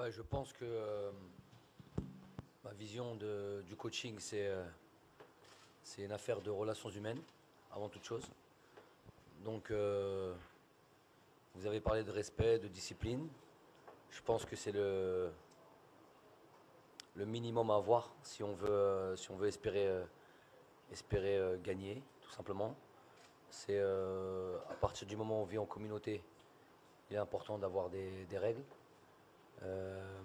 Je pense que ma vision du coaching, c'est une affaire de relations humaines, avant toute chose. Donc, vous avez parlé de respect, de discipline. Je pense que c'est le minimum à avoir si on veut espérer gagner, tout simplement. C'est à partir du moment où on vit en communauté, il est important d'avoir des règles. Euh,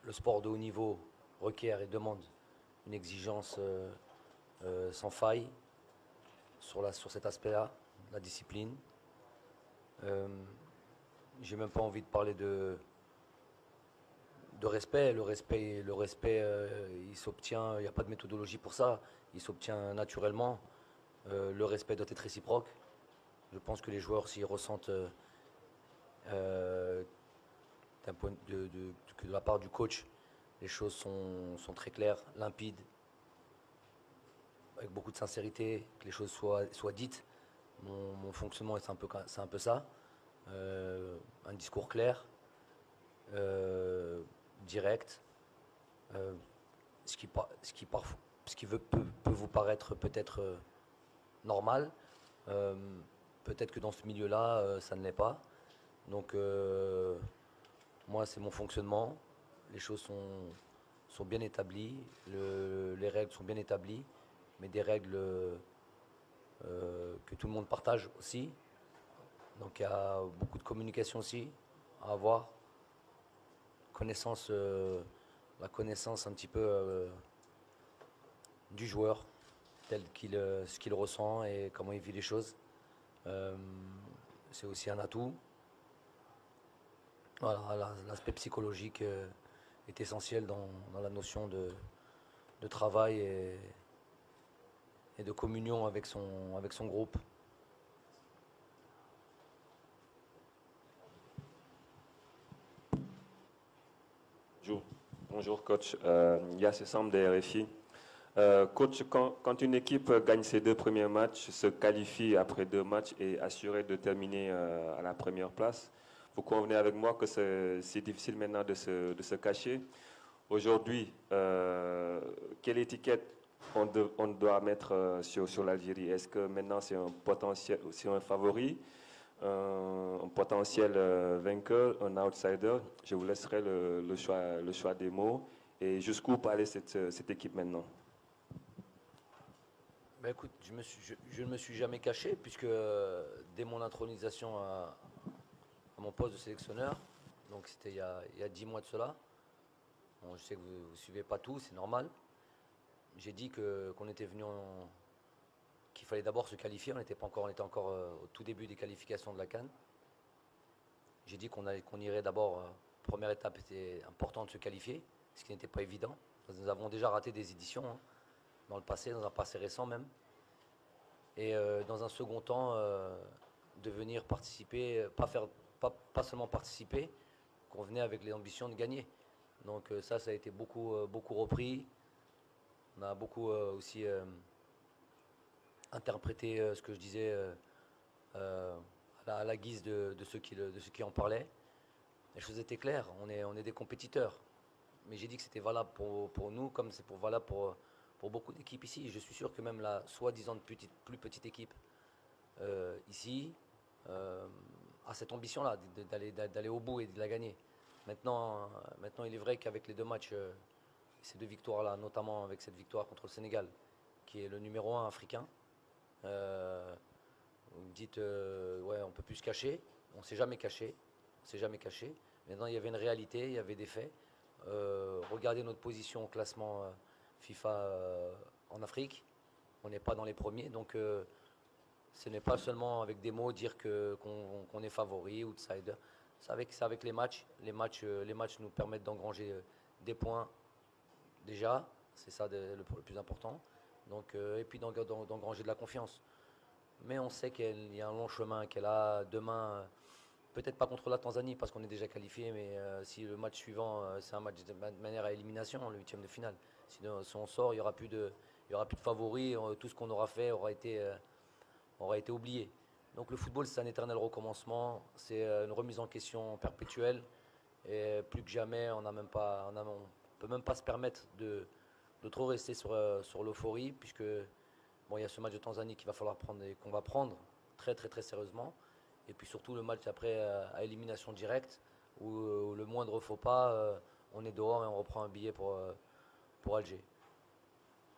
le sport de haut niveau requiert et demande une exigence sans faille sur cet aspect-là, la discipline. Euh, j'ai même pas envie de parler de respect. Le respect, il s'obtient. Il n'y a pas de méthodologie pour ça. Il s'obtient naturellement. Le respect doit être réciproque. Je pense que les joueurs, s'ils ressentent euh, que de la part du coach, les choses sont très claires, limpides, avec beaucoup de sincérité, que les choses soient dites. Mon fonctionnement, c'est un peu ça. Un discours clair, euh, direct, euh, ce qui, ce qui, ce qui peut vous paraître peut-être normal. Euh, Peut-être que dans ce milieu-là, ça ne l'est pas. Donc, moi, c'est mon fonctionnement. Les choses sont bien établies, les règles sont bien établies, mais des règles que tout le monde partage aussi. Donc, il y a beaucoup de communication aussi à avoir. Connaissance, la connaissance un petit peu du joueur, ce qu'il ressent et comment il vit les choses. Euh, c'est aussi un atout. Voilà, l'aspect psychologique est essentiel dans la notion de travail et de communion avec son groupe. Bonjour, bonjour coach. Yass Sam de RFI. Coach, quand une équipe gagne ses deux premiers matchs, se qualifie après deux matchs et est assurée de terminer à la première place, vous convenez avec moi que c'est difficile maintenant de se cacher. Aujourd'hui, quelle étiquette on doit mettre sur l'Algérie? Est-ce que maintenant c'est un potentiel, c'est un favori, un potentiel vainqueur, un outsider? Je vous laisserai le choix des mots. Et jusqu'où peut aller cette équipe maintenant? Écoute, je ne me suis jamais caché, puisque dès mon intronisation à mon poste de sélectionneur, donc c'était il y a 10 mois de cela. Bon, je sais que vous ne suivez pas tout, c'est normal. J'ai dit qu'on était qu'il fallait d'abord se qualifier. On était encore au tout début des qualifications de la CAN. J'ai dit qu'on irait d'abord. Première étape était important de se qualifier, ce qui n'était pas évident. Nous avons déjà raté des éditions, hein, dans le passé, dans un passé récent même. Et dans un second temps, de venir participer, pas seulement participer, qu'on venait avec les ambitions de gagner. Donc ça a été beaucoup repris. On a beaucoup aussi interprété ce que je disais euh, à la guise de ceux qui en parlaient. Les choses étaient claires, on est des compétiteurs. Mais j'ai dit que c'était valable pour nous comme c'est valable pour beaucoup d'équipes ici. Je suis sûr que même la soi-disant plus petite équipe ici a cette ambition-là d'aller au bout et de la gagner. Maintenant, il est vrai qu'avec les deux matchs, ces deux victoires-là, notamment avec cette victoire contre le Sénégal, qui est le numéro un africain, euh, vous me dites, ouais, on peut plus se cacher. On s'est jamais caché. On s'est jamais caché. Maintenant, il y avait une réalité, il y avait des faits. Regardez notre position au classement FIFA en Afrique. On n'est pas dans les premiers. Donc, ce n'est pas seulement avec des mots dire qu'on est favori, outsider. C'est avec les matchs. Les matchs nous permettent d'engranger des points déjà. C'est ça le plus important. Donc, et puis d'engranger de la confiance. Mais on sait qu'il y a un long chemin, qu'elle a demain, peut-être pas contre la Tanzanie parce qu'on est déjà qualifié, mais si le match suivant, c'est un match de manière à élimination, le huitième de finale. Sinon, si on sort, il y aura plus de favoris, tout ce qu'on aura fait aura été oublié. Donc le football, c'est un éternel recommencement, c'est une remise en question perpétuelle. Et plus que jamais, on peut même pas se permettre de trop rester sur l'euphorie, puisque bon, il y a ce match de Tanzanie qu'il va falloir prendre et qu'on va prendre très très très sérieusement. Et puis surtout le match après à élimination directe, où le moindre faux pas, on est dehors et on reprend un billet pour Alger.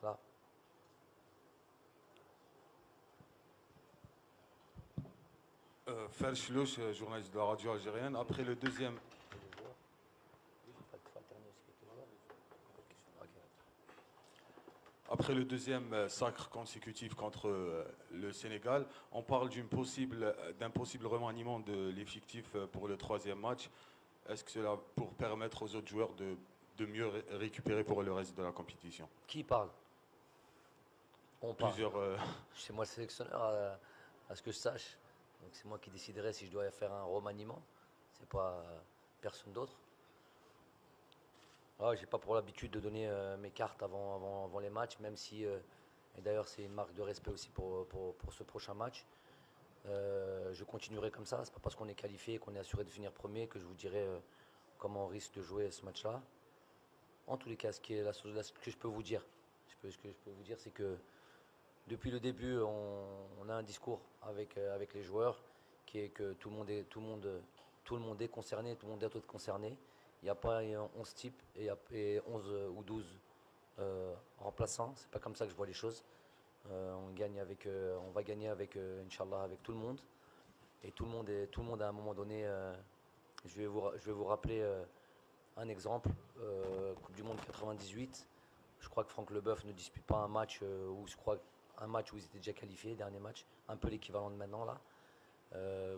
Voilà. Ferch Louch, journaliste de la radio algérienne. Après le deuxième sacre consécutif contre le Sénégal, on parle d'un possible remaniement de l'effectif pour le troisième match. Est-ce que cela pour permettre aux autres joueurs de mieux récupérer pour le reste de la compétition? Qui parle? On parle. Plusieurs. C'est moi le sélectionneur à ce que je sache. Donc c'est moi qui déciderai si je dois faire un remaniement. C'est pas personne d'autre. Ah, j'ai pas pour l'habitude de donner mes cartes avant les matchs, même si, et d'ailleurs c'est une marque de respect aussi pour ce prochain match. Je continuerai comme ça. C'est pas parce qu'on est qualifié, qu'on est assuré de finir premier que je vous dirai comment on risque de jouer ce match-là. En tous les cas, ce que je peux vous dire, ce que je peux vous dire, c'est que depuis le début, on a un discours avec les joueurs qui est que tout le monde est concerné, tout le monde doit être concerné. Il n'y a pas 11 types et 11 ou 12 remplaçants. C'est pas comme ça que je vois les choses. On va gagner avec, Inch'Allah, avec tout le monde. Et tout le monde à un moment donné. Je vais vous rappeler un exemple. Coupe du Monde 98. Je crois que Franck Leboeuf ne dispute pas un match un match où ils étaient déjà qualifiés, dernier match, un peu l'équivalent de maintenant là,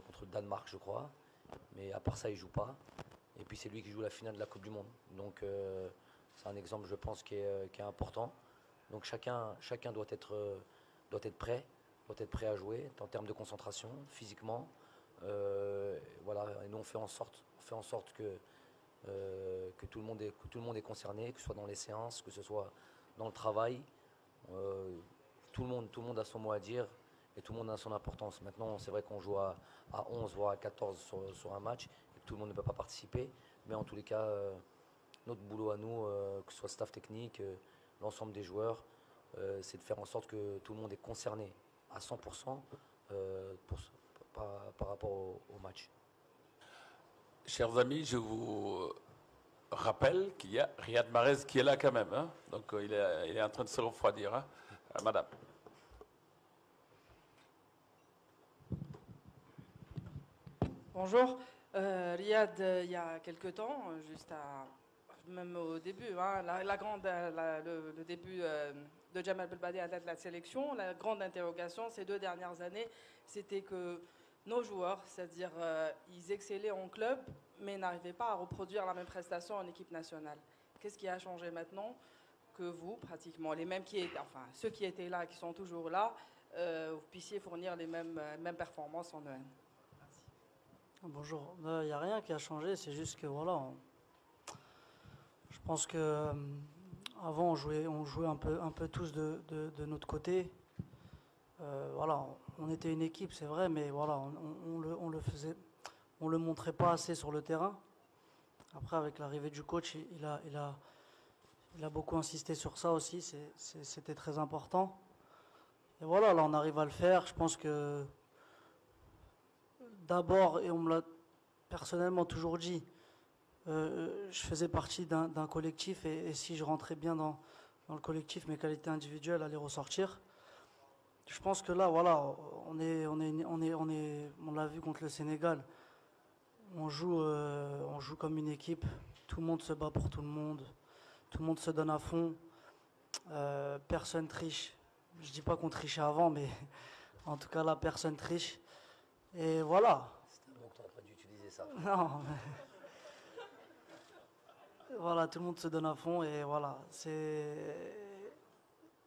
contre le Danemark je crois. Mais à part ça, il joue pas. Et puis c'est lui qui joue la finale de la Coupe du Monde. Donc c'est un exemple, je pense, qui est important. Donc chacun doit être prêt à jouer en termes de concentration, physiquement. Voilà. Et nous on fait en sorte que tout le monde est concerné, que ce soit dans les séances, que ce soit dans le travail. Tout le monde a son mot à dire et tout le monde a son importance. Maintenant, c'est vrai qu'on joue à 11 voire à 14 sur un match et que tout le monde ne peut pas participer. Mais en tous les cas, notre boulot à nous, que ce soit staff technique, l'ensemble des joueurs, c'est de faire en sorte que tout le monde est concerné à 100% par rapport au match. Chers amis, je vous rappelle qu'il y a Riyad Mahrez qui est là quand même. Hein. Donc il est en train de se refroidir. Hein. Madame. Bonjour. Riyad, il y a quelque temps, même au début, hein, le début de Jamal Belmadi à la sélection, la grande interrogation ces 2 dernières années, c'était que nos joueurs, c'est-à-dire ils excellaient en club, mais n'arrivaient pas à reproduire la même prestation en équipe nationale. Qu'est-ce qui a changé maintenant que vous, pratiquement, ceux qui étaient là, qui sont toujours là, vous puissiez fournir les mêmes performances en EN? Merci. Bonjour. Il n'y a rien qui a changé, c'est juste que voilà, je pense que avant on jouait un peu tous de notre côté. Voilà, on était une équipe, c'est vrai, mais voilà, on le montrait pas assez sur le terrain. Après, avec l'arrivée du coach, il a beaucoup insisté sur ça aussi, c'était très important. Et voilà, là on arrive à le faire. Je pense que d'abord, et on me l'a personnellement toujours dit, je faisais partie d'un collectif et si je rentrais bien dans le collectif, mes qualités individuelles allaient ressortir. Je pense que là, voilà, on l'a vu contre le Sénégal. On joue comme une équipe. Tout le monde se bat pour tout le monde. Tout le monde se donne à fond. Personne triche. Je dis pas qu'on trichait avant, mais en tout cas là, personne triche. Et voilà. C'est un mot que tu n'aurais pas dû utiliser ça. Non. Voilà, tout le monde se donne à fond et voilà. Et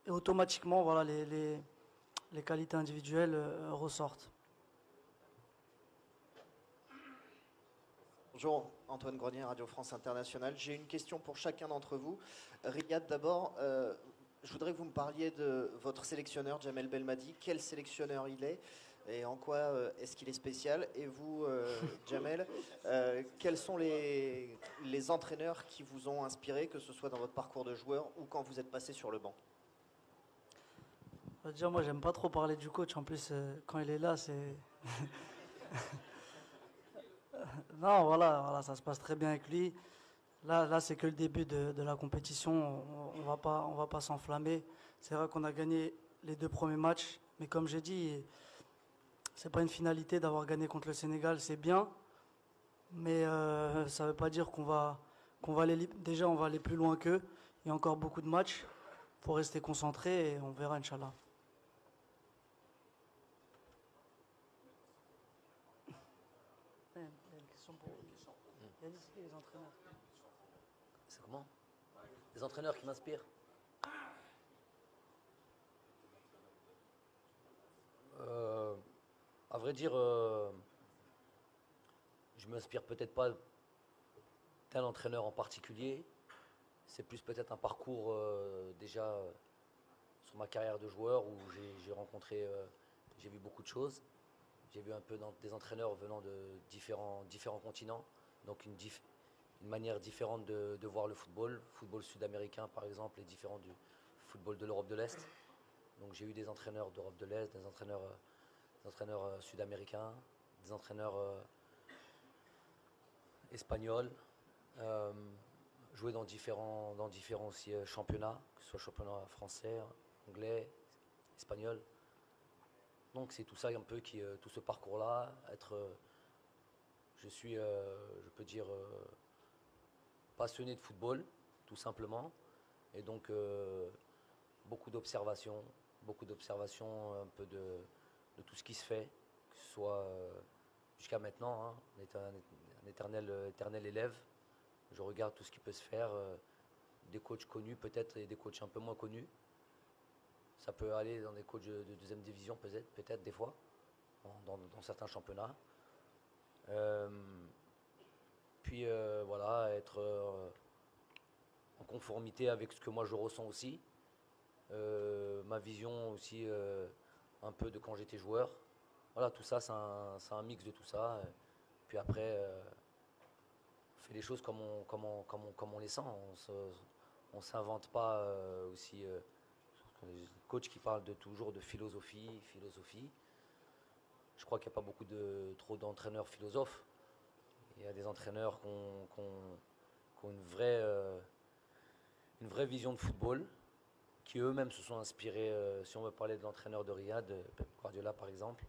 automatiquement, voilà, les qualités individuelles ressortent. Bonjour, Antoine Grenier, Radio France Internationale. J'ai une question pour chacun d'entre vous. Riyad, d'abord, je voudrais que vous me parliez de votre sélectionneur, Jamel Belmadi. Quel sélectionneur il est? Et en quoi est-ce qu'il est spécial? Et vous, Jamel, quels sont les entraîneurs qui vous ont inspiré, que ce soit dans votre parcours de joueur ou quand vous êtes passé sur le banc? Déjà, moi, j'aime pas trop parler du coach. En plus, quand il est là, c'est. Non, voilà, ça se passe très bien avec lui. Là, c'est que le début de la compétition. On va pas s'enflammer. C'est vrai qu'on a gagné les 2 premiers matchs, mais comme j'ai dit, c'est pas une finalité d'avoir gagné contre le Sénégal. C'est bien, mais ça veut pas dire qu'on va aller. Déjà, on va aller plus loin qu'eux. Il y a encore beaucoup de matchs. Faut rester concentré et on verra, Inch'Allah. Il y a une question pour il y a dit c'est qui les entraîneurs? C'est comment? Les entraîneurs qui m'inspirent. À vrai dire, je m'inspire peut-être pas d'un entraîneur en particulier. C'est plus peut-être un parcours déjà sur ma carrière de joueur où j'ai rencontré, j'ai vu beaucoup de choses. J'ai vu un peu des entraîneurs venant de différents continents, donc une manière différente de voir le football. Football sud-américain par exemple est différent du football de l'Europe de l'Est. Donc j'ai eu des entraîneurs d'Europe de l'Est, des entraîneurs sud-américains, des entraîneurs espagnols, joué dans différents aussi, championnats, que ce soit championnat français, anglais, espagnol. Donc c'est tout ça un peu tout ce parcours-là, je suis, je peux dire, passionné de football, tout simplement, et donc beaucoup d'observations un peu de tout ce qui se fait, que ce soit jusqu'à maintenant, hein, on est un éternel élève. Je regarde tout ce qui peut se faire, des coachs connus peut-être et des coachs un peu moins connus. Ça peut aller dans des coachs de deuxième division peut-être des fois, dans certains championnats. Puis voilà, être en conformité avec ce que moi je ressens aussi. Ma vision aussi un peu de quand j'étais joueur. Voilà, tout ça, c'est un mix de tout ça. Puis après, on fait les choses comme on les sent. On ne s'invente pas aussi. Les coachs qui parlent toujours de philosophie. Je crois qu'il n'y a pas trop d'entraîneurs philosophes. Il y a des entraîneurs qui ont une vraie vision de football, qui eux-mêmes se sont inspirés, si on veut parler de l'entraîneur de Riyad, Pep Guardiola par exemple,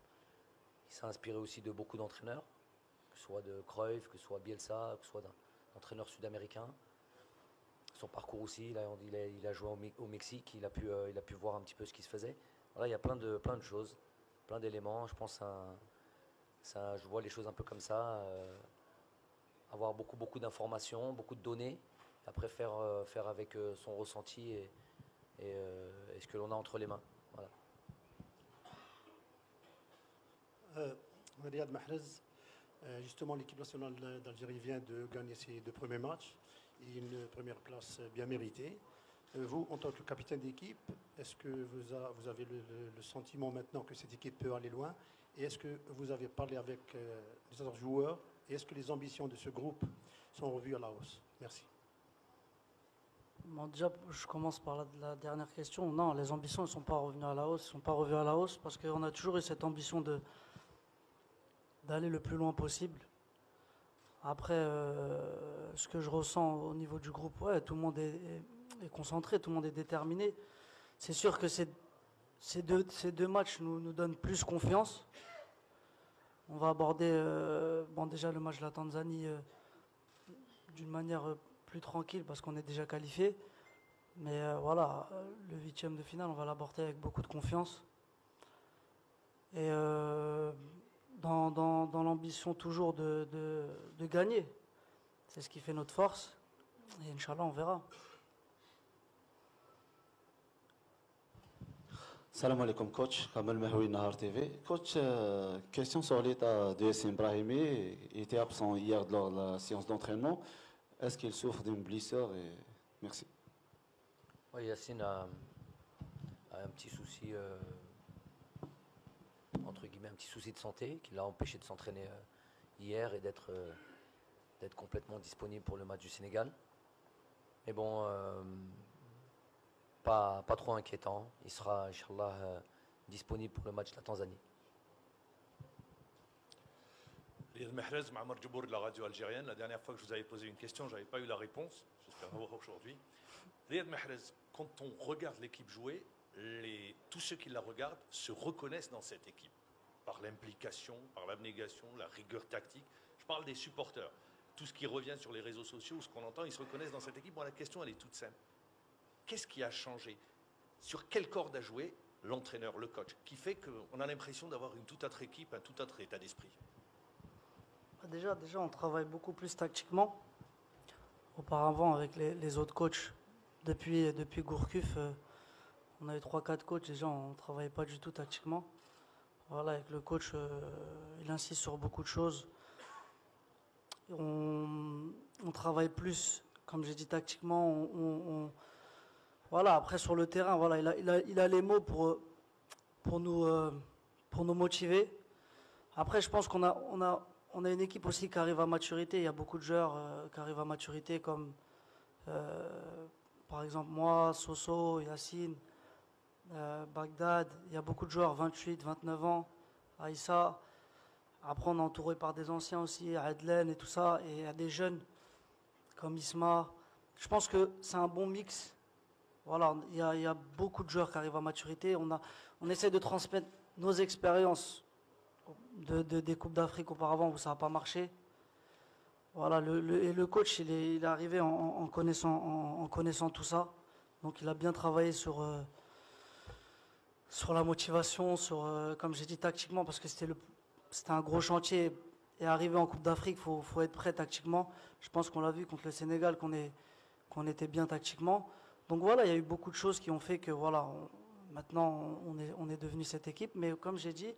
il s'est inspiré aussi de beaucoup d'entraîneurs, que ce soit de Cruyff, que ce soit Bielsa, que ce soit d'entraîneurs sud-américains. Son parcours aussi, il a joué au Mexique, il a pu voir un petit peu ce qui se faisait. Voilà, il y a plein de choses, plein d'éléments. Je pense je vois les choses un peu comme ça, avoir beaucoup d'informations, beaucoup de données, après faire avec son ressenti et ce que l'on a entre les mains. Voilà. Riyad Mahrez, justement l'équipe nationale d'Algérie vient de gagner ses 2 premiers matchs et une première place bien méritée. Vous, en tant que capitaine d'équipe, est-ce que vous avez le sentiment maintenant que cette équipe peut aller loin? Et est-ce que vous avez parlé avec les autres joueurs? Et est-ce que les ambitions de ce groupe sont revues à la hausse? Merci. Bon, déjà, je commence par la dernière question. Non, les ambitions ne sont pas revenues à la hausse. Elles sont pas revues à la hausse parce qu'on a toujours eu cette ambition d'aller le plus loin possible. Après, ce que je ressens au niveau du groupe, ouais, tout le monde est concentré, tout le monde est déterminé. C'est sûr que ces deux matchs nous donnent plus confiance. On va aborder déjà le match de la Tanzanie d'une manière plus tranquille parce qu'on est déjà qualifié. Mais voilà, le 8e de finale, on va l'aborder avec beaucoup de confiance. Et dans l'ambition toujours de gagner. C'est ce qui fait notre force. Et Inch'Allah, on verra. Salam alaikum coach, Kamel Mehoui Nahar TV. Coach, question sur l'état de Yassine Brahimi. Il était absent hier lors de la séance d'entraînement. Est-ce qu'il souffre d'une blessure? Merci. Oui, Yassine a un petit souci entre guillemets, un petit souci de santé qui l'a empêché de s'entraîner hier et d'être complètement disponible pour le match du Sénégal. Mais bon, pas trop inquiétant. Il sera, Inch'Allah, disponible pour le match de la Tanzanie. Riyad Mahrez, Ma'amar Djibour de la radio algérienne. La dernière fois que je vous avais posé une question, je n'avais pas eu la réponse. J'espère l'avoir aujourd'hui. Riyad Mahrez, quand on regarde l'équipe jouer, tous ceux qui la regardent se reconnaissent dans cette équipe. Par l'implication, par l'abnégation, la rigueur tactique. Je parle des supporters. Tout ce qui revient sur les réseaux sociaux, ce qu'on entend, ils se reconnaissent dans cette équipe. Moi, la question, elle est toute simple. Qu'est-ce qui a changé? Sur quelle corde a joué l'entraîneur, le coach, qui fait qu'on a l'impression d'avoir une toute autre équipe, un tout autre état d'esprit? Déjà, on travaille beaucoup plus tactiquement. Auparavant, avec les autres coachs, depuis Gourcuff, on avait 3-4 coachs, déjà, on ne travaillait pas du tout tactiquement. Voilà, avec le coach, il insiste sur beaucoup de choses. On travaille plus, comme j'ai dit, tactiquement. Voilà, après, sur le terrain, voilà, il a les mots pour nous motiver. Après, je pense qu'on a une équipe aussi qui arrive à maturité. Il y a beaucoup de joueurs qui arrivent à maturité, comme par exemple moi, Soso, Yacine, Bagdad. Il y a beaucoup de joueurs, 28, 29 ans, Aïssa. Après, on est entouré par des anciens aussi, Adlen et tout ça. Et il y a des jeunes comme Isma. Je pense que c'est un bon mix. Voilà, il y a beaucoup de joueurs qui arrivent à maturité. On essaie de transmettre nos expériences des Coupes d'Afrique auparavant où ça n'a pas marché. Voilà, et le coach, il est arrivé en connaissant tout ça. Donc il a bien travaillé sur la motivation, comme j'ai dit, tactiquement, parce que c'était un gros chantier. Et arriver en Coupe d'Afrique, il faut être prêt tactiquement. Je pense qu'on l'a vu contre le Sénégal, qu'on était bien tactiquement. Donc voilà, il y a eu beaucoup de choses qui ont fait que voilà, maintenant on est devenu cette équipe. Mais comme j'ai dit,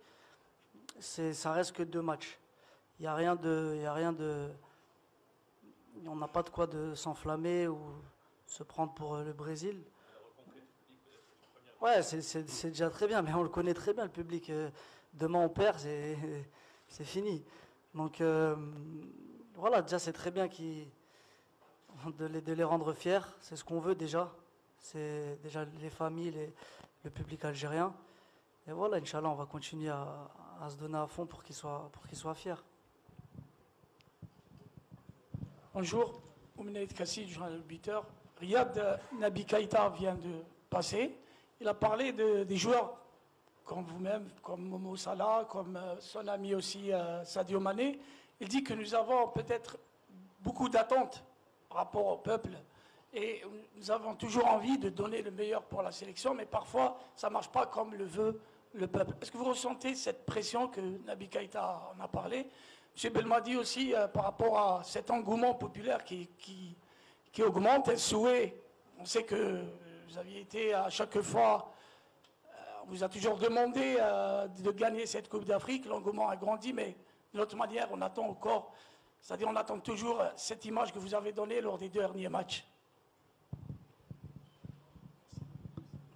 ça reste que 2 matchs. Il n'y a rien de, on n'a pas de quoi de s'enflammer ou se prendre pour le Brésil. Ouais, c'est déjà très bien, mais on le connaît très bien, le public. Demain on perd, c'est fini. Donc voilà, déjà c'est très bien de les rendre fiers. C'est ce qu'on veut déjà. C'est déjà les familles, le public algérien. Et voilà, Inch'Allah, on va continuer à se donner à fond pour qu'ils soient fiers. Bonjour, Ouminaïd Kassi, du journal Bitter. Riyad, Naby Keïta vient de passer. Il a parlé des joueurs comme vous-même, comme Momo Salah, comme son ami aussi Sadio Mané. Il dit que nous avons peut-être beaucoup d'attentes par rapport au peuple et nous avons toujours envie de donner le meilleur pour la sélection, mais parfois ça ne marche pas comme le veut le peuple. Est-ce que vous ressentez cette pression que Naby Keïta en a parlé? M. Belmadi aussi, par rapport à cet engouement populaire qui augmente, et le souhait, on sait que vous aviez été à chaque fois, on vous a toujours demandé de gagner cette Coupe d'Afrique, l'engouement a grandi, mais de notre manière, on attend encore, c'est-à-dire on attend toujours cette image que vous avez donnée lors des derniers matchs.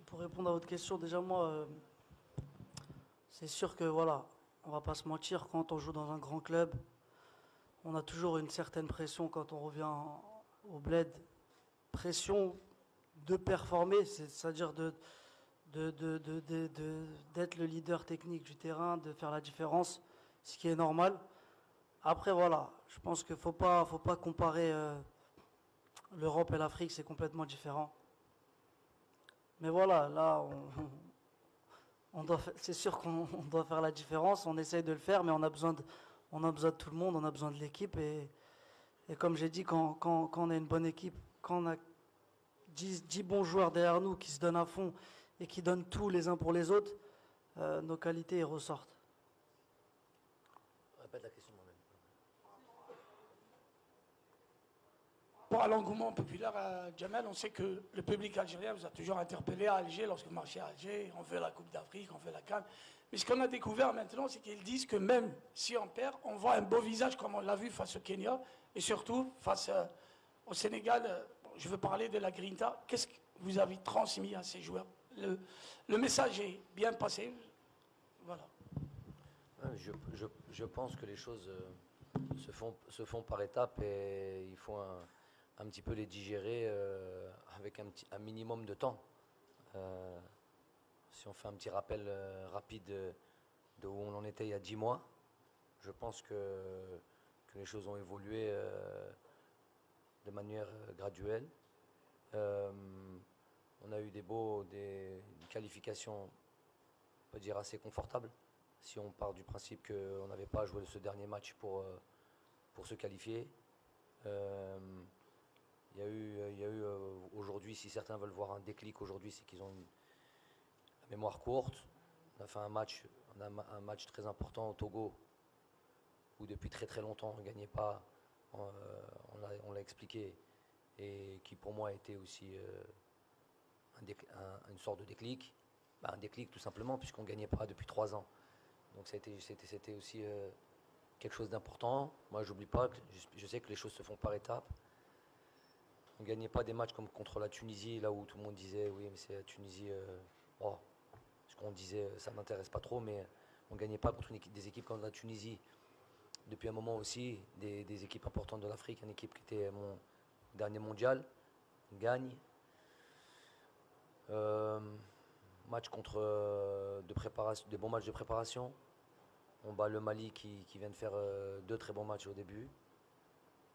Pour répondre à votre question, déjà moi, c'est sûr que voilà, on va pas se mentir, quand on joue dans un grand club, on a toujours une certaine pression quand on revient au bled. Pression de performer, c'est-à-dire d'être le leader technique du terrain, de faire la différence, ce qui est normal. Après voilà, je pense qu'il faut pas comparer l'Europe et l'Afrique, c'est complètement différent. Mais voilà, là, c'est sûr qu'on doit faire la différence, on essaye de le faire, mais on a besoin de tout le monde, on a besoin de l'équipe. Et comme j'ai dit, quand on a une bonne équipe, quand on a 10 bons joueurs derrière nous qui se donnent à fond et qui donnent tout les uns pour les autres, nos qualités ressortent. Répète la question moi-même. Pour l'engouement populaire à Jamel, on sait que le public algérien vous a toujours interpellé à Alger lorsque vous marchez à Alger. On veut la Coupe d'Afrique, on veut la CAN. Mais ce qu'on a découvert maintenant, c'est qu'ils disent que même si on perd, on voit un beau visage comme on l'a vu face au Kenya et surtout face au Sénégal. Je veux parler de la Grinta. Qu'est-ce que vous avez transmis à ces joueurs? Le message est bien passé. Voilà. Je pense que les choses se font par étapes et il faut un petit peu les digérer avec un minimum de temps. Si on fait un petit rappel rapide de où on en était il y a 10 mois, je pense que les choses ont évolué de manière graduelle. On a eu des qualifications, on peut dire, assez confortables. Si on part du principe qu'on n'avait pas joué ce dernier match pour se qualifier. Il y a eu aujourd'hui, si certains veulent voir un déclic aujourd'hui, c'est qu'ils ont la mémoire courte. On a fait un match très important au Togo, où depuis très très longtemps on ne gagnait pas, on l'a expliqué, et qui pour moi était aussi une sorte de déclic. Un déclic tout simplement, puisqu'on ne gagnait pas depuis 3 ans. Donc c'était aussi quelque chose d'important. Moi, j'oublie pas, je sais que les choses se font par étapes. On ne gagnait pas des matchs comme contre la Tunisie, là où tout le monde disait oui, mais c'est la Tunisie. Ce qu'on disait, ça ne m'intéresse pas trop, mais on ne gagnait pas contre des équipes comme la Tunisie. Depuis un moment aussi, des équipes importantes de l'Afrique, une équipe qui était mon dernier mondial, on gagne. Match des bons matchs de préparation. On bat le Mali qui vient de faire 2 très bons matchs au début.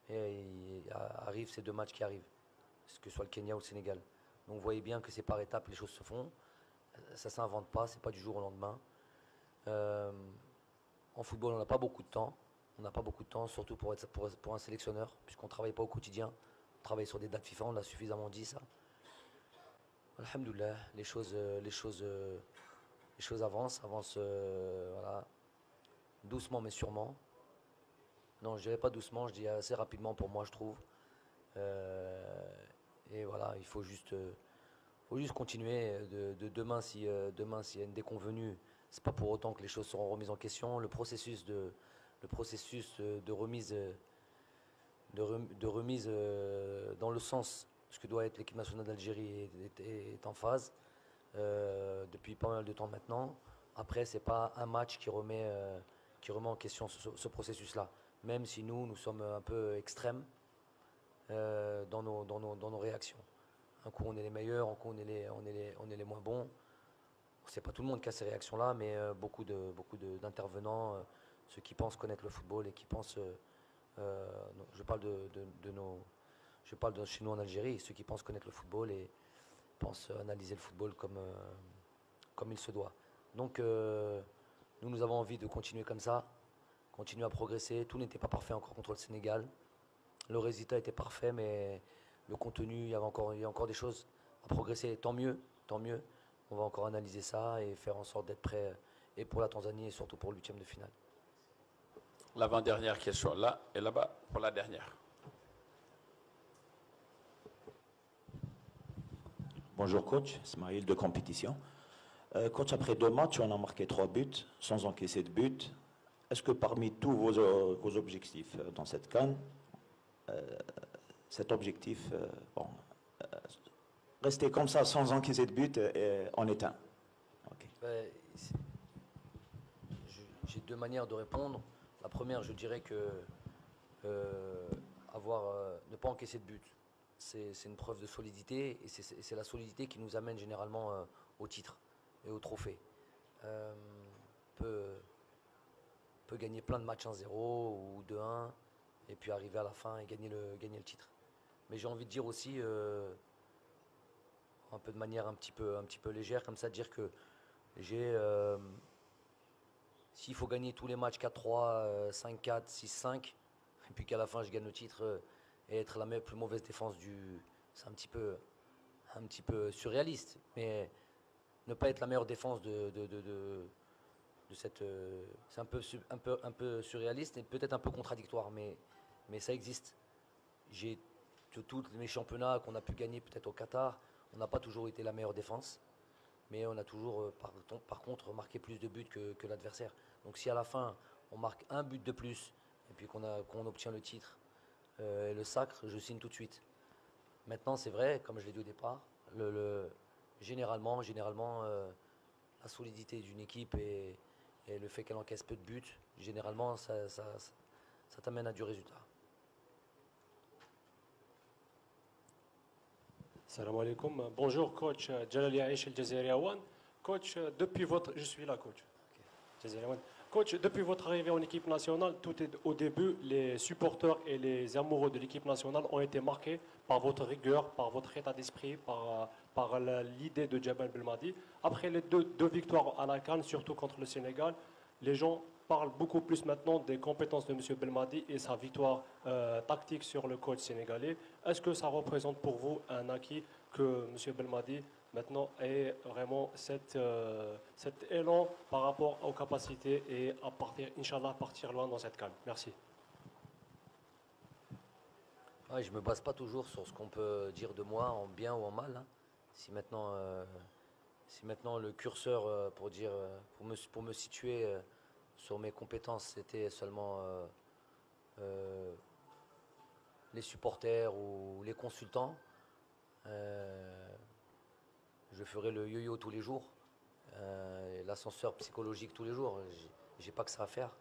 Et arrivent ces 2 matchs qui arrivent, que ce soit le Kenya ou le Sénégal. Donc vous voyez bien que c'est par étapes, les choses se font. Ça ne s'invente pas, c'est pas du jour au lendemain. En football, on n'a pas beaucoup de temps. On n'a pas beaucoup de temps, surtout pour un sélectionneur, puisqu'on ne travaille pas au quotidien. On travaille sur des dates FIFA, on l'a suffisamment dit ça. Alhamdoulilah, les choses avancent voilà, doucement mais sûrement. Non, je dirais pas doucement, je dis assez rapidement pour moi, je trouve. Et voilà, il faut juste continuer. Demain, s'il y a une déconvenue, c'est pas pour autant que les choses seront remises en question. Le processus de remise dans le sens de ce que doit être l'équipe nationale d'Algérie est en phase depuis pas mal de temps maintenant. Après, c'est pas un match qui remet en question ce processus-là. Même si nous sommes un peu extrêmes dans nos réactions. Un coup, on est les meilleurs, un coup, on est les moins bons. C'est pas tout le monde qui a ces réactions-là, mais beaucoup d'intervenants, ceux qui pensent connaître le football et qui pensent, je parle de chez nous en Algérie, ceux qui pensent connaître le football et pensent analyser le football comme il se doit. Donc, nous avons envie de continuer comme ça, continuer à progresser. Tout n'était pas parfait encore contre le Sénégal. Le résultat était parfait, mais le contenu, il y a encore des choses à progresser. Tant mieux. On va encore analyser ça et faire en sorte d'être prêt et pour la Tanzanie et surtout pour le 8e de finale. L'avant-dernière question, là et là-bas, pour la dernière. Bonjour coach, Ismail de compétition. Coach, après 2 matchs, on a marqué 3 buts, sans encaisser de but. Est-ce que parmi tous vos objectifs dans cette CAN, cet objectif, rester comme ça sans encaisser de but, en est un? Okay. J'ai 2 manières de répondre. La première, je dirais que ne pas encaisser de but, c'est une preuve de solidité et c'est la solidité qui nous amène généralement au titre et au trophée. Peut gagner plein de matchs 1-0 ou 2-1 et puis arriver à la fin et gagner le titre. Mais j'ai envie de dire aussi, un peu de manière un petit peu légère, comme ça, de dire que s'il faut gagner tous les matchs 4-3, 5-4, 6-5, et puis qu'à la fin je gagne le titre et être la plus mauvaise défense c'est un petit peu surréaliste. Mais ne pas être la meilleure défense de cette, c'est un peu surréaliste et peut-être un peu contradictoire, mais ça existe. Tous mes championnats qu'on a pu gagner peut-être au Qatar, on n'a pas toujours été la meilleure défense, mais on a toujours par contre marqué plus de buts que l'adversaire. Donc si à la fin on marque un but de plus et puis qu'on obtient le titre et le sacre, je signe tout de suite. Maintenant c'est vrai, comme je l'ai dit au départ, généralement la solidité d'une équipe et Et le fait qu'elle encaisse peu de buts, généralement, ça t'amène à du résultat. Salam alaikum. Bonjour coach Jalal Yaïch El Jazairi Awan. Coach, depuis votre... Je suis là coach. Jazairi Awan. Coach, depuis votre arrivée en équipe nationale, tout est au début, les supporters et les amoureux de l'équipe nationale ont été marqués par votre rigueur, par votre état d'esprit, par l'idée de Djamel Belmadi. Après les deux victoires à la CAN, surtout contre le Sénégal, les gens parlent beaucoup plus maintenant des compétences de M. Belmadi et sa victoire tactique sur le coach sénégalais. Est-ce que ça représente pour vous un acquis que M. Belmadi maintenant ait vraiment cet élan par rapport aux capacités et à partir, Inch'Allah, partir loin dans cette CAN? Merci. Ouais, je ne me base pas toujours sur ce qu'on peut dire de moi, en bien ou en mal. Hein. Si maintenant le curseur pour me situer sur mes compétences, c'était seulement les supporters ou les consultants, je ferai le yo-yo tous les jours, l'ascenseur psychologique tous les jours. J'ai pas que ça à faire.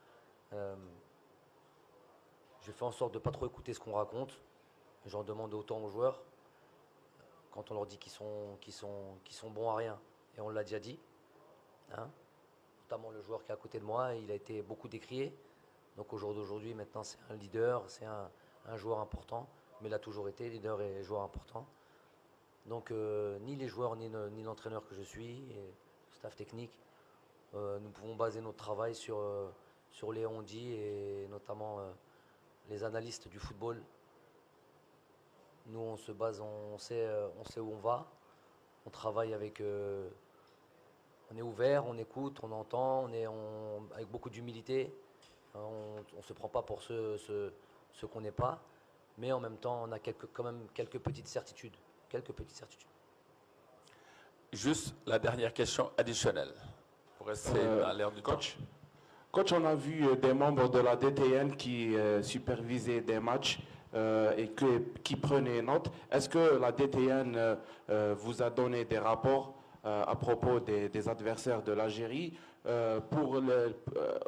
Je fais en sorte de ne pas trop écouter ce qu'on raconte. J'en demande autant aux joueurs quand on leur dit qu'ils sont bons à rien. Et on l'a déjà dit. Hein, notamment le joueur qui est à côté de moi, il a été beaucoup décrié. Donc au jour d'aujourd'hui, maintenant, c'est un leader, c'est un joueur important. Mais il a toujours été leader et joueur important. Donc ni les joueurs, ni l'entraîneur que je suis, et le staff technique, nous pouvons baser notre travail sur les on-dit et notamment les analystes du football. Nous, on se base, on sait où on va. On travaille avec... on est ouvert, on écoute, on entend, avec beaucoup d'humilité. On ne se prend pas pour ce qu'on n'est pas. Mais en même temps, on a quand même quelques petites certitudes. Juste la dernière question additionnelle. Pour rester dans l'air du coach. temps. Coach, on a vu des membres de la DTN qui supervisaient des matchs et qui prenaient note. Est-ce que la DTN vous a donné des rapports à propos des adversaires de l'Algérie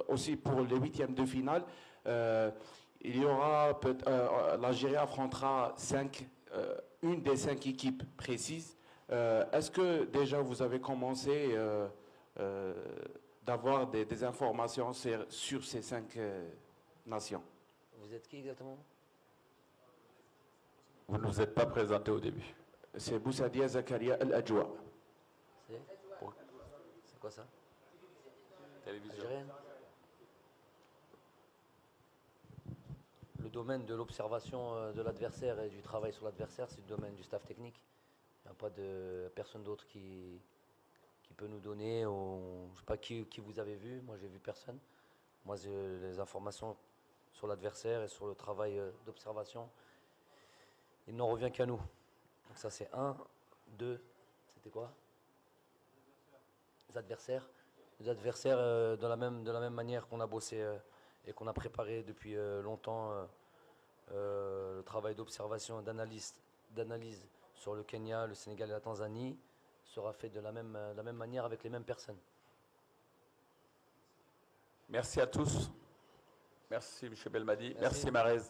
aussi pour les huitièmes de finale? Il y aura l'Algérie affrontera une des 5 équipes précises. Est-ce que déjà vous avez commencé d'avoir des informations sur ces 5 nations? Vous êtes qui exactement? Vous ne vous êtes pas présenté au début. C'est Boussadia Zakaria El-Adjoua. C'est quoi ça? Télévision. Algérienne. Le domaine de l'observation de l'adversaire et du travail sur l'adversaire, c'est le domaine du staff technique. Il n'y a pas de personne d'autre qui peut nous donner. Je ne sais pas qui vous avez vu. Moi, j'ai vu personne. Moi, les informations sur l'adversaire et sur le travail d'observation, il n'en revient qu'à nous. Donc ça, c'est 1, 2, c'était quoi? Les adversaires. Les adversaires de la même manière qu'on a bossé et qu'on a préparé depuis longtemps le travail d'observation, d'analyse sur le Kenya, le Sénégal et la Tanzanie sera fait de la même manière avec les mêmes personnes. Merci à tous. Merci M. Belmadi. Merci Marez.